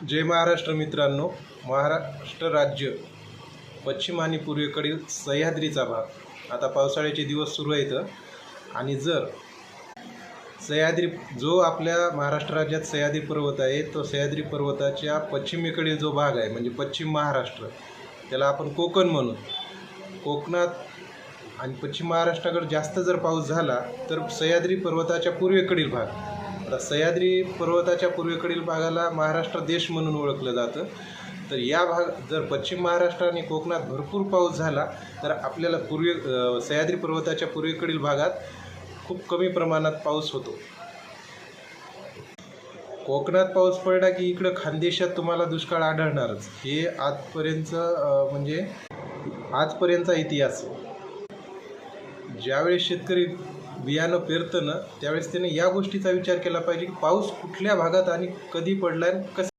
जय महाराष्ट्र मित्रांनो. महाराष्ट्र राज्य पश्चिम आणि पूर्वेकडील सह्याद्रीचा भाग. आता पावसाळ्याचे दिवस सुरू आहेत आणि जर सह्याद्री जो आपल्या महाराष्ट्र राज्यात सह्याद्री पर्वत आहे, तो सह्याद्री पर्वताच्या पश्चिमेकडील जो भाग आहे म्हणजे पश्चिम महाराष्ट्र, त्याला आपण कोकण म्हणू. कोकणात आणि पश्चिम महाराष्ट्राकडे जास्त जर पाऊस झाला तर सह्याद्री पर्वताच्या पूर्वेकडील भाग, आता सह्याद्री पर्वताच्या पूर्वेकडील भागाला महाराष्ट्र देश म्हणून ओळखलं जातं. तर या भाग जर पश्चिम महाराष्ट्र आणि कोकणात भरपूर पाऊस झाला तर आपल्याला सह्याद्री पर्वताच्या पूर्वेकडील भागात खूप कमी प्रमाणात पाऊस होतो. कोकणात पाऊस पडला की इकडं खानदेशात तुम्हाला दुष्काळ आढळणारच. हे आजपर्यंतचा इतिहास. ज्यावेळेस शेतकरी बियाणं पेरतं ना, त्यावेळेस त्याने या गोष्टीचा विचार केला पाहिजे की पाऊस कुठल्या भागात आणि कधी पडला आणि कसा